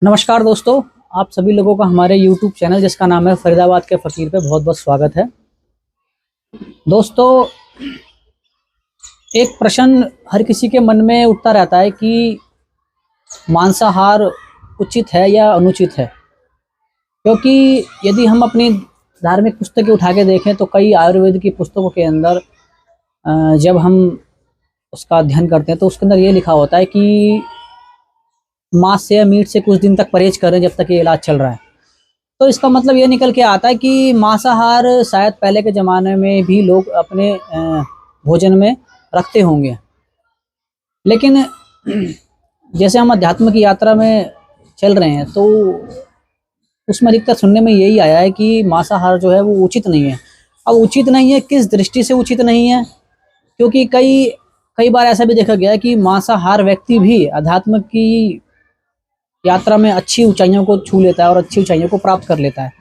नमस्कार दोस्तों, आप सभी लोगों का हमारे YouTube चैनल जिसका नाम है फरीदाबाद के फ़कीर पे बहुत बहुत स्वागत है। दोस्तों, एक प्रश्न हर किसी के मन में उठता रहता है कि मांसाहार उचित है या अनुचित है। क्योंकि यदि हम अपनी धार्मिक पुस्तकें उठा के देखें तो कई आयुर्वेद की पुस्तकों के अंदर जब हम उसका अध्ययन करते हैं तो उसके अंदर ये लिखा होता है कि मांस से या मीट से कुछ दिन तक परहेज करें जब तक ये इलाज चल रहा है। तो इसका मतलब ये निकल के आता है कि मांसाहार शायद पहले के ज़माने में भी लोग अपने भोजन में रखते होंगे। लेकिन जैसे हम अध्यात्म की यात्रा में चल रहे हैं तो उसमें अधिकतर सुनने में यही आया है कि मांसाहार जो है वो उचित नहीं है। अब उचित नहीं है, किस दृष्टि से उचित नहीं है? क्योंकि कई कई बार ऐसा भी देखा गया है कि मांसाहार व्यक्ति भी अध्यात्म की यात्रा में अच्छी ऊंचाइयों को छू लेता है और अच्छी ऊंचाइयों को प्राप्त कर लेता है।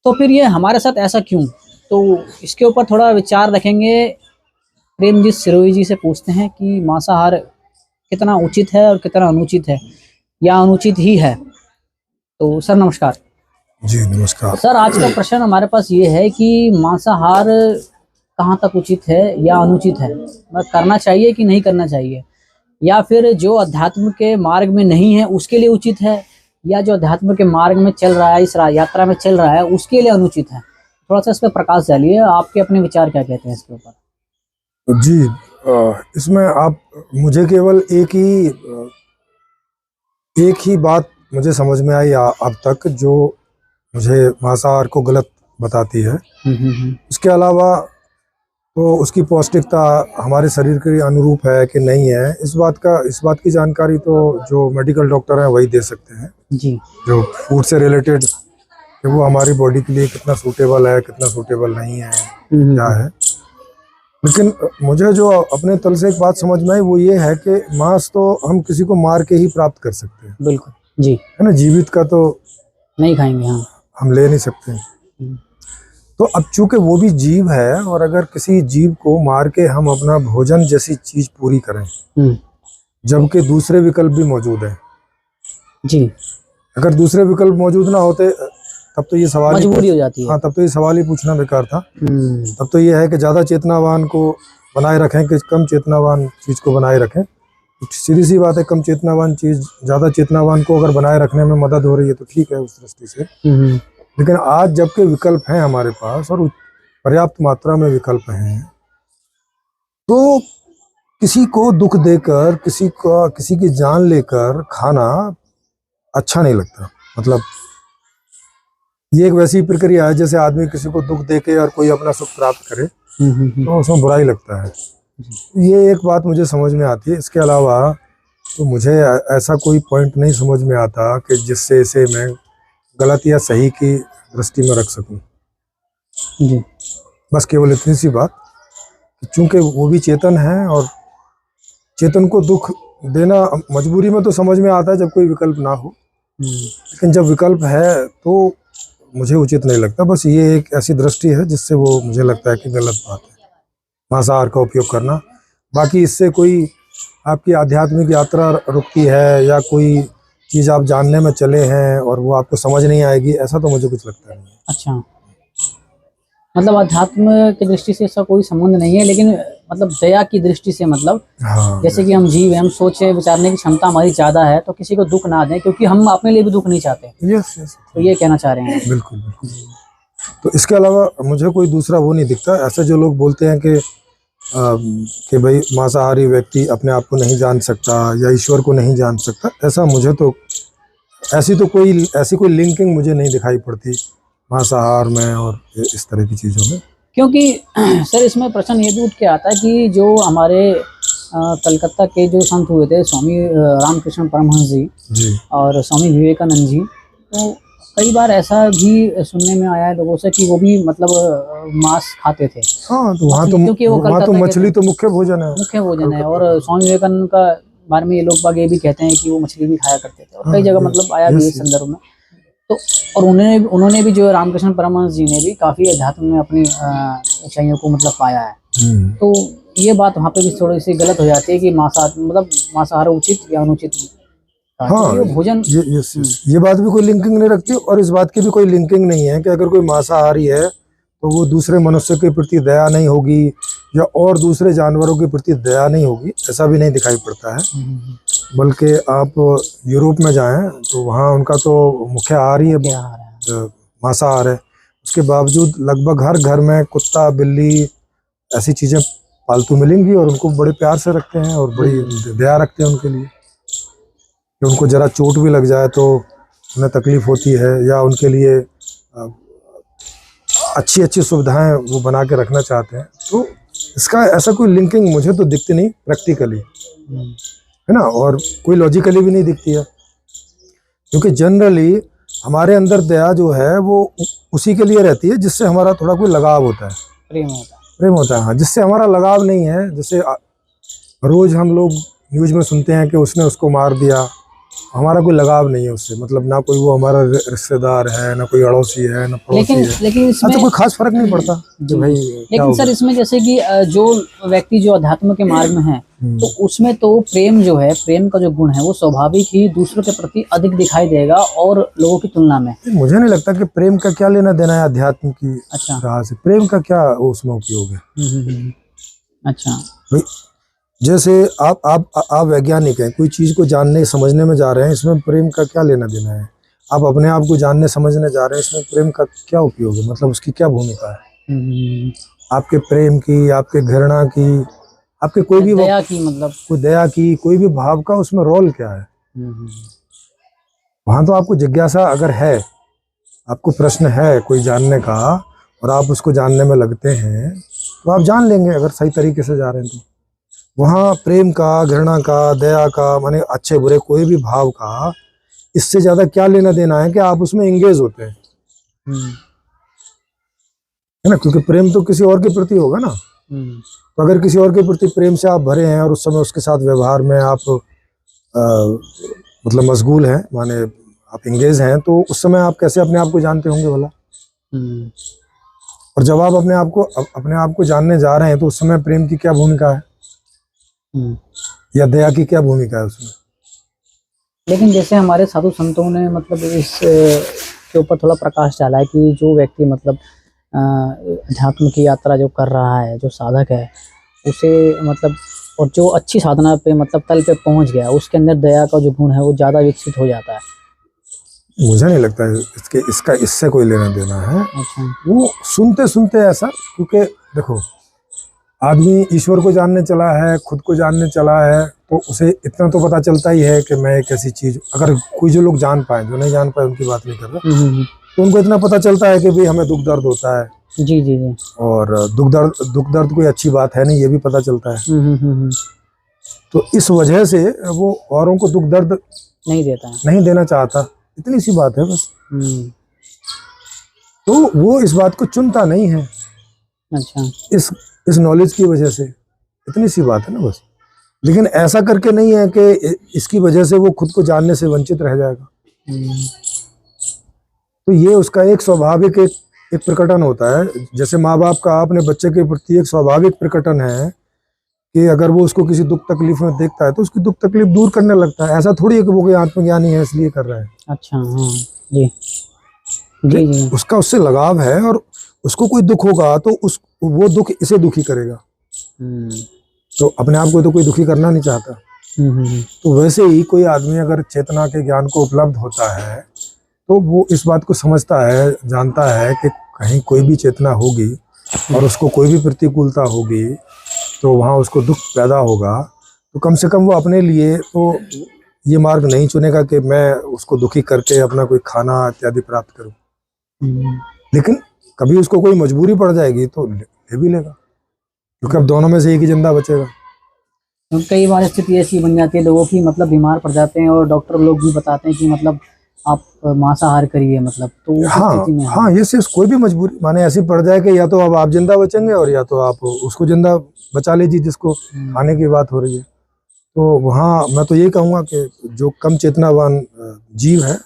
तो फिर ये हमारे साथ ऐसा क्यों? तो इसके ऊपर थोड़ा विचार रखेंगे। प्रेमजीत सिरोही जी से पूछते हैं कि मांसाहार कितना उचित है और कितना अनुचित है या अनुचित ही है। तो सर नमस्कार। जी नमस्कार। सर, आज का प्रश्न हमारे पास ये है कि मांसाहार कहाँ तक उचित है या अनुचित है, करना चाहिए कि नहीं करना चाहिए, या फिर जो अध्यात्म के मार्ग में नहीं है उसके लिए उचित है, या जो अध्यात्म के मार्ग में चल रहा है, इस यात्रा में चल रहा है, उसके लिए अनुचित है। थोड़ा सा इस पर प्रकाश डालिए, आपके अपने विचार क्या कहते हैं इसके ऊपर? जी इसमें आप मुझे केवल एक ही बात मुझे समझ में आई अब तक, जो मुझे मांसाहार को गलत बताती है। उसके अलावा तो उसकी पौष्टिकता हमारे शरीर के अनुरूप है कि नहीं है, इस बात की जानकारी तो जो मेडिकल डॉक्टर हैं वही दे सकते हैं जी। जो फूड से रिलेटेड, कि वो हमारी बॉडी के लिए कितना सूटेबल है, कितना सूटेबल नहीं है, क्या है। लेकिन मुझे जो अपने तल से एक बात समझ में आई वो ये है कि मांस तो हम किसी को मार के ही प्राप्त कर सकते हैं, बिल्कुल जी, है ना। जीवित का तो नहीं खाएंगे, हाँ। हम ले नहीं सकते हैं। तो अब चूंकि वो भी जीव है, और अगर किसी जीव को मार के हम अपना भोजन जैसी चीज पूरी करें, जबकि दूसरे विकल्प भी मौजूद है जी, अगर दूसरे विकल्प मौजूद ना होते तब तो ये सवाल मजबूरी हो जाती है। हाँ, तब तो ये सवाल ही पूछना बेकार था। तब तो ये है कि ज्यादा चेतनावान को बनाए रखें कि कम चेतनावान चीज को बनाए रखें। सीधी सी बात है, कम चेतनावान चीज ज्यादा चेतनावान को अगर बनाए रखने में मदद हो रही है तो ठीक है उस दृष्टि से। लेकिन आज जबकि विकल्प हैं हमारे पास और पर्याप्त मात्रा में विकल्प हैं, तो किसी को दुख देकर, किसी की जान लेकर खाना अच्छा नहीं लगता। मतलब ये एक वैसी प्रक्रिया है जैसे आदमी किसी को दुख देके और कोई अपना सुख प्राप्त करे तो उसमें बुरा ही लगता है। ये एक बात मुझे समझ में आती है। इसके अलावा तो मुझे ऐसा कोई पॉइंट नहीं समझ में आता कि जिससे इसे मैं गलत या सही की दृष्टि में रख सकूं। जी। बस केवल इतनी सी बात, चूंकि वो भी चेतन है और चेतन को दुख देना मजबूरी में तो समझ में आता है जब कोई विकल्प ना हो, लेकिन जब विकल्प है तो मुझे उचित नहीं लगता। बस ये एक ऐसी दृष्टि है जिससे वो मुझे लगता है कि गलत बात है मांसाहार का उपयोग करना। बाकी इससे कोई आपकी आध्यात्मिक यात्रा रुकती है या कोई चीज़ आप जानने में चले हैं और वो आपको समझ नहीं आएगी, ऐसा तो मुझे कुछ लगता नहीं है। अच्छा, मतलब अध्यात्म की दृष्टि से इसका कोई संबंध नहीं है, लेकिन मतलब दया की दृष्टि से, मतलब हाँ, जैसे कि हम जीव हैं, हम सोचे विचारने की क्षमता हमारी ज़्यादा है, तो किसी को दुख ना दें क्योंकि हम अपने लिए भी दुख नहीं चाहते। यस यस, तो ये कहना चाह रहे हैं। बिल्कुल बिल्कुल। तो इसके अलावा मुझे कोई दूसरा वो नहीं दिखता। ऐसे जो लोग बोलते हैं कि भाई मांसाहारी व्यक्ति अपने आप को नहीं जान सकता या ईश्वर को नहीं जान सकता, ऐसा मुझे तो ऐसी कोई लिंकिंग मुझे नहीं दिखाई पड़ती मांसाहार में और इस तरह की चीज़ों में। क्योंकि सर इसमें प्रश्न ये भी उठ के आता है कि जो हमारे कलकत्ता के जो संत हुए थे, स्वामी रामकृष्ण परमहंस जी और स्वामी विवेकानंद जी, तो कई बार ऐसा भी सुनने में आया है लोगों से कि वो भी मतलब मांस खाते थे। हाँ, तो वहाँ तो मछली तो मुख्य भोजन है। और स्वामी विवेकानंद का बारे में ये लोग बाग ये भी कहते हैं कि वो मछली भी खाया करते थे, और कई जगह मतलब आया भी इस संदर्भ में। तो और उन्होंने भी जो रामकृष्ण परमहंस जी ने भी काफ़ी अध्यात्म में अपनी ऊंचाइयों को मतलब पाया है। तो ये बात वहाँ पे भी थोड़ी सी गलत हो जाती है कि मांसाहार मतलब मांसाहार उचित या अनुचित। हाँ, क्योंकि वो भोजन ये बात भी कोई लिंकिंग नहीं रखती, और इस बात की भी कोई लिंकिंग नहीं है कि अगर कोई मांसाहारी है तो वो दूसरे मनुष्य के प्रति दया नहीं होगी या और दूसरे जानवरों के प्रति दया नहीं होगी, ऐसा भी नहीं दिखाई पड़ता है। बल्कि आप यूरोप में जाएं तो वहाँ उनका तो मुख्य आहार ही है मांसाहार है। उसके बावजूद लगभग हर घर में कुत्ता बिल्ली ऐसी चीज़ें पालतू मिलेंगी और उनको बड़े प्यार से रखते हैं और बड़ी दया रखते हैं उनके लिए, कि उनको ज़रा चोट भी लग जाए तो उन्हें तकलीफ़ होती है, या उनके लिए अच्छी अच्छी सुविधाएं वो बना के रखना चाहते हैं। तो इसका ऐसा कोई लिंकिंग मुझे तो दिखती नहीं प्रैक्टिकली, है ना, और कोई लॉजिकली भी नहीं दिखती है, क्योंकि जनरली हमारे अंदर दया जो है वो उसी के लिए रहती है जिससे हमारा थोड़ा कोई लगाव होता है, प्रेम होता है। हाँ, जिससे हमारा लगाव नहीं है, जैसे रोज हम लोग न्यूज में सुनते हैं कि उसने उसको मार दिया, हमारा कोई लगाव नहीं है उससे, मतलब ना कोई वो हमारा रिश्तेदार है, ना कोई अड़ोसी है, ना पड़ोसी है, लेकिन इसमें तो कोई खास फर्क नहीं पड़ता कि भाई। लेकिन सर इसमें जैसे कि जो व्यक्ति जो अध्यात्म के मार्ग में है तो उसमें तो प्रेम जो है, प्रेम का जो गुण है वो स्वाभाविक ही दूसरों के प्रति अधिक दिखाई देगा और लोगों की तुलना में। मुझे नहीं लगता कि प्रेम का क्या लेना देना है अध्यात्म की अच्छा राह से, प्रेम का क्या उसमें उपयोग है। अच्छा, जैसे आप वैज्ञानिक हैं, कोई चीज को जानने समझने में जा रहे हैं, इसमें प्रेम का क्या लेना देना है। आप अपने आप को जानने समझने जा रहे हैं, इसमें प्रेम का क्या उपयोग है, मतलब उसकी क्या भूमिका है। आपके प्रेम की, आपके घृणा की, आपके कोई भी दया की, मतलब कोई दया की, कोई भी भाव का उसमें रोल क्या है। वहां तो आपको जिज्ञासा अगर है, आपको प्रश्न है कोई जानने का और आप उसको जानने में लगते हैं तो आप जान लेंगे अगर सही तरीके से जा रहे हैं तो। वहाँ प्रेम का, घृणा का, दया का, माने अच्छे बुरे कोई भी भाव का इससे ज्यादा क्या लेना देना है कि आप उसमें एंगेज होते हैं, है ना, क्योंकि प्रेम तो किसी और के प्रति होगा ना। तो अगर किसी और के प्रति प्रेम से आप भरे हैं और उस समय उसके साथ व्यवहार में आप मतलब मशगूल हैं, माने आप एंगेज हैं, तो उस समय आप कैसे अपने आप को जानते होंगे भला। और जब आप अपने आप को जानने जा रहे हैं तो उस समय प्रेम की क्या भूमिका है या दया की क्या भूमिका है उसमें। लेकिन जैसे हमारे साधु संतों ने मतलब इस के ऊपर थोड़ा प्रकाश डाला है कि जो व्यक्ति मतलब अध्यात्म की यात्रा जो कर रहा है, जो साधक है, उसे मतलब और जो अच्छी साधना पे मतलब तल पे पहुंच गया, उसके अंदर दया का जो गुण है वो ज़्यादा विकसित हो जाता है। मुझे नहीं लगता है इसका इससे कोई लेना देना है। अच्छा। वो सुनते सुनते ऐसा, क्योंकि देखो आदमी ईश्वर को जानने चला है, खुद को जानने चला है, तो उसे इतना तो पता चलता ही है कि मैं एक ऐसी चीज, अगर कोई जो लोग जान पाए, जो नहीं जान पाए उनकी बात नहीं कर रहा, तो उनको इतना पता चलता है कि भाई हमें दुख दर्द होता है। जी जी जी। और दुख दर्द कोई अच्छी बात है नहीं, ये भी पता चलता है। तो इस वजह से वो औरों को दुख दर्द नहीं देना चाहता, इतनी सी बात है बस। तो वो इस बात को चुनता नहीं है। अच्छा। इस नॉलेज की वजह से, इतनी सी बात है ना बस। लेकिन ऐसा करके नहीं है कि इसकी वजह से वो खुद को जानने से वंचित रह जाएगा। तो ये उसका एक स्वाभाविक एक प्रकटन होता है। जैसे माँ बाप का अपने बच्चे के प्रति एक स्वाभाविक प्रकटन है कि अगर वो उसको किसी दुख तकलीफ में देखता है तो उसकी दुख तकलीफ दूर करने लगता है। ऐसा थोड़ी है कि वो कोई आत्मज्ञानी है इसलिए कर रहा है। अच्छा, हाँ जी जी जी। उसका उससे लगाव है और उसको कोई दुख होगा तो वो दुख इसे दुखी करेगा। तो अपने आप को तो कोई दुखी करना नहीं चाहता। तो वैसे ही कोई आदमी अगर चेतना के ज्ञान को उपलब्ध होता है तो वो इस बात को समझता है, जानता है कि कहीं कोई भी चेतना होगी और उसको कोई भी प्रतिकूलता होगी तो वहाँ उसको दुख पैदा होगा। तो कम से कम वो अपने लिए तो ये मार्ग नहीं चुनेगा कि मैं उसको दुखी करके अपना कोई खाना इत्यादि प्राप्त करूं। लेकिन कभी उसको कोई मजबूरी पड़ जाएगी तो ले भी लेगा, क्योंकि अब दोनों में से एक ही जिंदा बचेगा। तो कई बार स्थिति ऐसी बन जाती है लोगों की, मतलब बीमार पड़ जाते हैं और डॉक्टर लोग भी बताते हैं कि मतलब आप मांसाहार करिए, मतलब तो हाँ ये सिर्फ कोई भी मजबूरी माने ऐसी पड़ जाए कि या तो अब आप जिंदा बचेंगे और या तो आप उसको जिंदा बचा लीजिए जिसको खाने की बात हो रही है। तो वहाँ मैं तो यही कहूँगा कि जो कम चेतनावान जीव है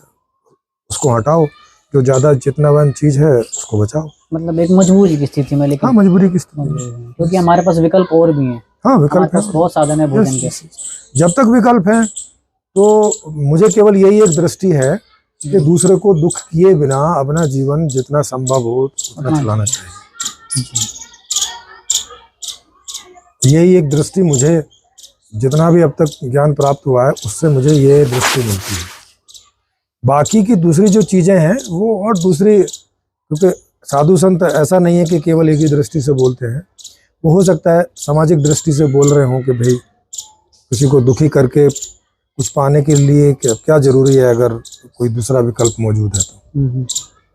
उसको हटाओ, जो ज्यादा चेतनावान चीज है उसको बचाओ। मतलब एक मजबूरी की स्थिति में। लेकिन हाँ, मजबूरी की स्थिति में, क्योंकि हमारे पास विकल्प और भी हैं। हाँ विकल्प है, बहुत साधन है भोजन के। जब तक विकल्प है तो मुझे केवल यही एक दृष्टि है कि दूसरे को दुख किए बिना अपना जीवन जितना संभव हो उतना चलाना चाहिए। यही एक दृष्टि मुझे, जितना भी अब तक ज्ञान प्राप्त हुआ है उससे मुझे ये दृष्टि मिलती है। बाकी की दूसरी जो चीजें हैं वो और दूसरी, क्योंकि साधु संत ऐसा नहीं है कि केवल एक ही दृष्टि से बोलते हैं, वो हो सकता है सामाजिक दृष्टि से बोल रहे हों कि भाई किसी को दुखी करके कुछ पाने के लिए क्या जरूरी है, अगर कोई दूसरा विकल्प मौजूद है तो,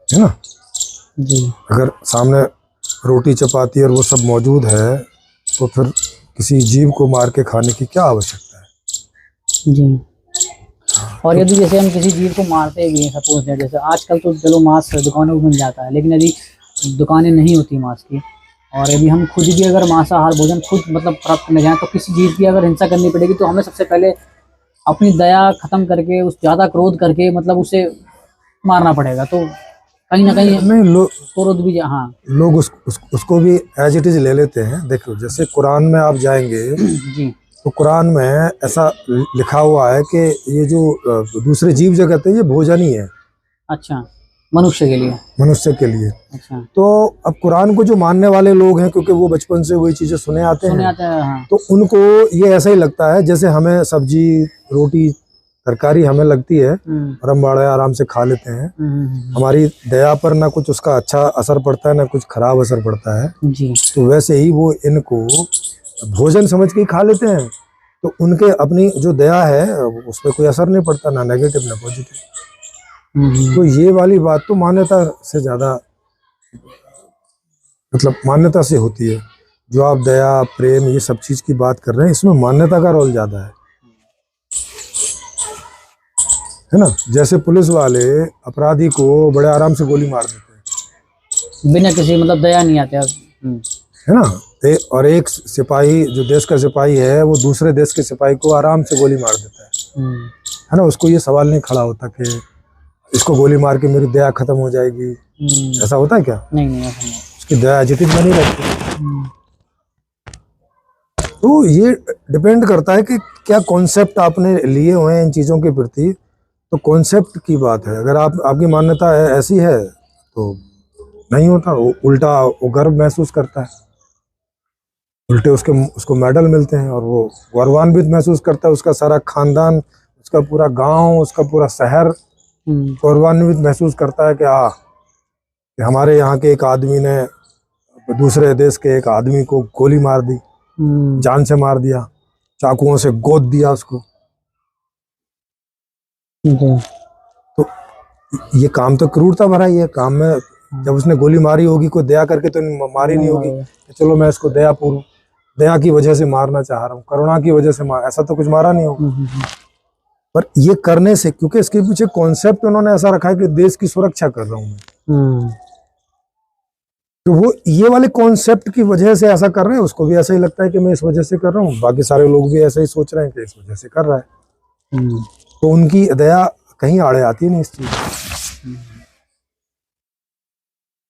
है ना जी। अगर सामने रोटी चपाती और वो सब मौजूद है तो फिर किसी जीव को मार के खाने की क्या आवश्यकता है। जी। और यदि जैसे हम किसी जीव को मारते भी हैं, सपोज दैट, जैसे आजकल तो चलो मांस दुकानों में मिल जाता है, लेकिन यदि दुकानें नहीं होती मांस की, और यदि हम खुद भी अगर मांसाहार भोजन खुद मतलब प्राप्त करने जाएं, तो किसी जीव की अगर हिंसा करनी पड़ेगी तो हमें सबसे पहले अपनी दया खत्म करके, उस ज़्यादा क्रोध करके मतलब उसे मारना पड़ेगा। तो कहीं ना कहीं नहीं, क्रोध भी, हाँ लोग उसको भी एज इट इज ले लेते हैं। देखो जैसे कुरान में आप जाएंगे जी, तो कुरान में ऐसा लिखा हुआ है कि ये जो दूसरे जीव जगत है ये भोजन ही है। अच्छा, मनुष्य के लिए, मनुष्य के लिए। अच्छा, तो अब कुरान को जो मानने वाले लोग हैं, क्योंकि वो बचपन से वही चीजें सुने आते हैं, हाँ। तो उनको ये ऐसा ही लगता है जैसे हमें सब्जी रोटी तरकारी हमें लगती है और हम बड़े आराम से खा लेते हैं। हमारी दया पर ना कुछ उसका अच्छा असर पड़ता है ना कुछ खराब असर पड़ता है जी। तो वैसे ही वो इनको भोजन समझ के ही खा लेते हैं। तो उनके अपनी जो दया है उस पर कोई असर नहीं पड़ता, ना नेगेटिव ना पॉजिटिव। तो ये वाली बात तो मान्यता से ज्यादा, मतलब मान्यता से होती है। जो आप दया प्रेम ये सब चीज की बात कर रहे हैं, इसमें मान्यता का रोल ज्यादा है ना। जैसे पुलिस वाले अपराधी को बड़े आराम से गोली मार देते हैं बिना किसी मतलब दया नहीं आते, है ना। और एक सिपाही जो देश का सिपाही है वो दूसरे देश के सिपाही को आराम से गोली मार देता है ना। उसको ये सवाल नहीं खड़ा होता कि इसको गोली मार के मेरी दया खत्म हो जाएगी। ऐसा होता है क्या? नहीं, ऐसा नहीं। उसकी दया जितनी बनी रहती। तो ये डिपेंड करता है कि क्या कॉन्सेप्ट आपने लिए हुए हैं इन चीज़ों के प्रति। तो कॉन्सेप्ट की बात है, अगर आपकी मान्यता ऐसी है तो नहीं होता। वो उल्टा वो गर्व महसूस करता है, उल्टे उसको मेडल मिलते हैं और वो गौरवान्वित महसूस करता है। उसका सारा खानदान, उसका पूरा गांव, उसका पूरा शहर गौरवान्वित महसूस करता है कि हमारे यहाँ के एक आदमी ने दूसरे देश के एक आदमी को गोली मार दी, जान से मार दिया, चाकुओं से गोद दिया उसको। तो ये काम तो क्रूरता भरा ही है। काम में जब उसने गोली मारी होगी कोई दया करके तो मारी नहीं होगी कि चलो मैं इसको दया की वजह से मारना चाह रहा हूँ, करुणा की वजह से ऐसा तो कुछ मारा नहीं होगा। पर ये करने से, क्योंकि इसके पीछे कॉन्सेप्ट उन्होंने ऐसा रखा है कि देश की सुरक्षा कर रहा हूँ मैं, तो वो ये वाले कॉन्सेप्ट की वजह से ऐसा कर रहे हैं। उसको भी ऐसा ही लगता है कि मैं इस वजह से कर रहा हूँ, बाकी सारे लोग भी ऐसा ही सोच रहे हैं कि इस वजह से कर रहा है। तो उनकी दया कहीं आड़े आती नहीं इस चीज।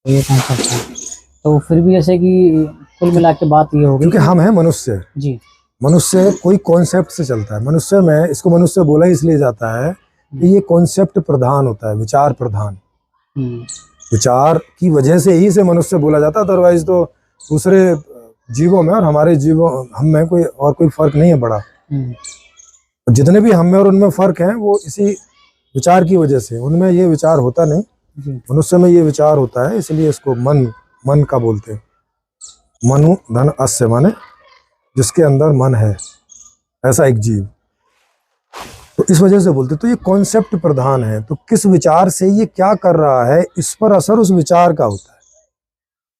ये कॉन्सेप्ट है। तो फिर भी जैसे कि कुल मिला के बात ये होगी, क्योंकि हम हैं मनुष्य जी, मनुष्य कोई कॉन्सेप्ट से चलता है। मनुष्य में इसको मनुष्य बोला इसलिए जाता है कि ये कॉन्सेप्ट प्रधान होता है, विचार प्रधान। विचार की वजह से ही से मनुष्य बोला जाता है। अदरवाइज तो दूसरे जीवों में और हमारे जीवों हम में कोई फर्क नहीं है बड़ा। जितने भी हम में और उनमें फर्क है वो इसी विचार की वजह से। उनमें ये विचार होता नहीं, मनुष्य में ये विचार होता है, इसलिए इसको मन का बोलते हैं। मनु धन अस्य, माने जिसके अंदर मन है, ऐसा एक जीव, तो इस वजह से बोलते। तो ये कॉन्सेप्ट प्रधान है। तो किस विचार से ये क्या कर रहा है इस पर असर उस विचार का होता है,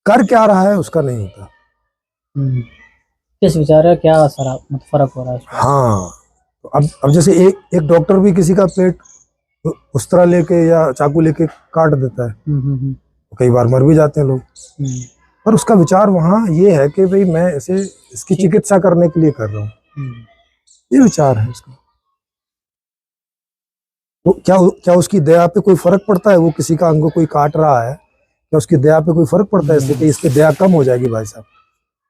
कर क्या रहा है उसका नहीं होता। किस विचार का क्या असर फर्क हो रहा है। हाँ, तो अब जैसे एक डॉक्टर भी किसी का पेट उस तरह लेके या चाकू लेके काट देता है, तो कई बार मर भी जाते हैं लोग। पर उसका विचार वहाँ ये है कि भाई मैं इसे इसकी चिकित्सा करने के लिए कर रहा हूँ, ये विचार है उसका। तो क्या उसकी दया पे कोई फर्क पड़ता है? वो किसी का अंग कोई काट रहा है, क्या उसकी दया पे कोई फर्क पड़ता है इससे कि इसकी दया कम हो जाएगी? भाई साहब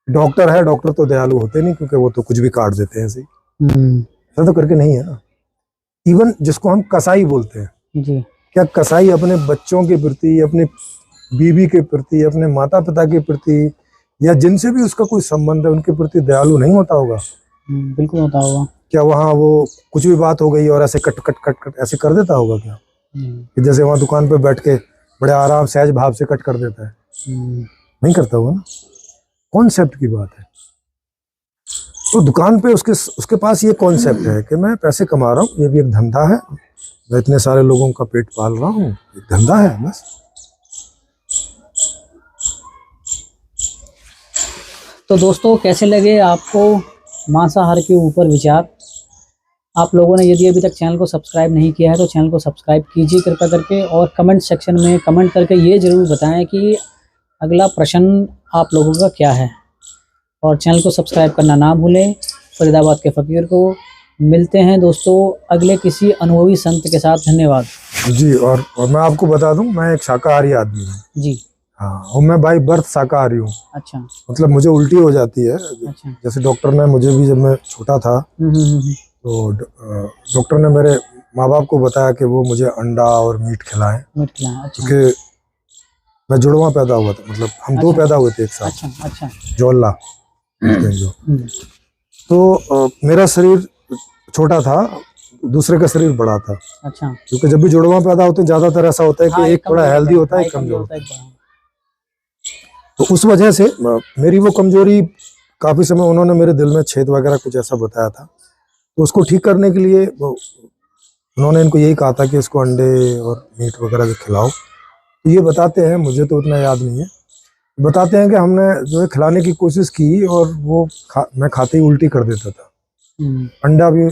डॉक्टर है, डॉक्टर तो दयालु होते नहीं, क्योंकि वो तो कुछ भी काट देते हैं ऐसे ही। ऐसा तो करके नहीं है ना। इवन जिसको हम कसाई बोलते हैं, जी। क्या कसाई अपने बच्चों के प्रति, अपने बीवी के प्रति, अपने माता पिता के प्रति, या जिनसे भी उसका कोई संबंध है उनके प्रति दयालु नहीं होता होगा? बिल्कुल होता होगा। क्या वहाँ वो कुछ भी बात हो गई और ऐसे कट कट कट कट ऐसे कर देता होगा क्या? कि जैसे वहाँ दुकान पे बैठ के बड़े आराम सहज भाव से कट कर देता है? नहीं करता होगा ना। कॉन्सेप्ट की बात है। तो दुकान पे उसके पास ये कॉन्सेप्ट है कि मैं पैसे कमा रहा हूँ, ये भी एक धंधा है, मैं इतने सारे लोगों का पेट पाल रहा हूँ, एक धंधा है बस। तो दोस्तों, कैसे लगे आपको मांसाहार के ऊपर विचार? आप लोगों ने यदि अभी तक चैनल को सब्सक्राइब नहीं किया है तो चैनल को सब्सक्राइब कीजिए कृपया करके, और कमेंट सेक्शन में कमेंट करके ये ज़रूर बताएं कि अगला प्रश्न आप लोगों का क्या है। और चैनल को सब्सक्राइब करना ना भूलें। फरीदाबाद के फ़कीर को मिलते हैं दोस्तों अगले किसी अनुभवी संत के साथ। धन्यवाद जी। और मैं आपको बता दूं, मैं एक शाकाहारी आदमी हूँ जी। हाँ, और मैं बाई बर्थ शाकाहारी हूँ। अच्छा। मतलब मुझे उल्टी हो जाती है। अच्छा। जैसे डॉक्टर ने मुझे भी, जब मैं छोटा था तो डॉक्टर ने मेरे माँ बाप को बताया कि वो मुझे अंडा और मीट खिलाएं, अच्छा। क्योंकि मैं जुड़वा पैदा हुआ था, मतलब हम दो पैदा हुए थे एक साथ। अच्छा। अच्छा। जोल्ला जो। तो मेरा शरीर छोटा था, दूसरे का शरीर बड़ा था। अच्छा। क्योंकि जब भी जुड़वा पैदा होते हैं ज्यादातर ऐसा होता है कि एक थोड़ा हेल्दी होता है, एक कमजोर होता है। तो उस वजह से मेरी वो कमजोरी, काफी समय उन्होंने मेरे दिल में छेद वगैरह कुछ ऐसा बताया था, तो उसको ठीक करने के लिए उन्होंने इनको यही कहा था कि इसको अंडे और मीट वगैरह खिलाओ। तो ये बताते हैं, मुझे तो उतना याद नहीं है, बताते हैं कि हमने जो है खिलाने की कोशिश की और वो मैं खाते ही उल्टी कर देता था। अंडा भी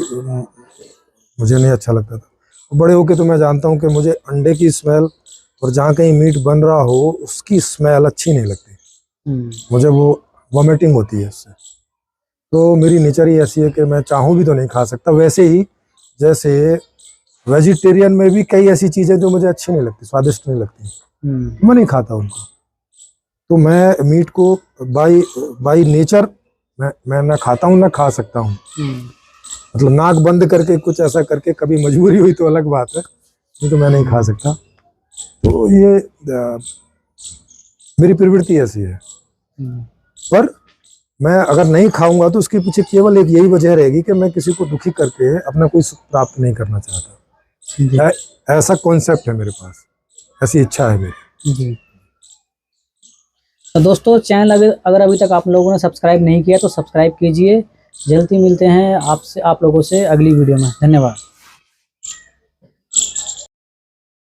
मुझे नहीं अच्छा लगता था। बड़े होके तो मैं जानता हूँ कि मुझे अंडे की स्मेल और जहाँ कहीं मीट बन रहा हो उसकी स्मेल अच्छी नहीं लगती। मुझे वो वॉमिटिंग होती है उससे। तो मेरी नेचर ही ऐसी है कि मैं चाहूँ भी तो नहीं खा सकता। वैसे ही जैसे वेजिटेरियन में भी कई ऐसी चीज़ें जो मुझे अच्छी नहीं लगती, स्वादिष्ट नहीं लगती, मैं नहीं खाता उनको। तो मैं मीट को बाई नेचर मैं ना खाता हूँ ना खा सकता हूँ। मतलब नाक बंद करके कुछ ऐसा करके, कभी मजबूरी हुई तो अलग बात है, नहीं तो मैं नहीं खा सकता। तो ये मेरी प्रवृत्ति ऐसी है। पर मैं अगर नहीं खाऊंगा तो उसके पीछे केवल एक यही वजह रहेगी कि मैं किसी को दुखी करके अपना कोई सुख प्राप्त नहीं करना चाहता। ऐसा कॉन्सेप्ट है मेरे पास, ऐसी इच्छा है मेरी जी। तो दोस्तों, चैनल अगर अभी तक आप लोगों ने सब्सक्राइब नहीं किया तो सब्सक्राइब कीजिए। जल्दी मिलते हैं आप लोगों से अगली वीडियो में। धन्यवाद।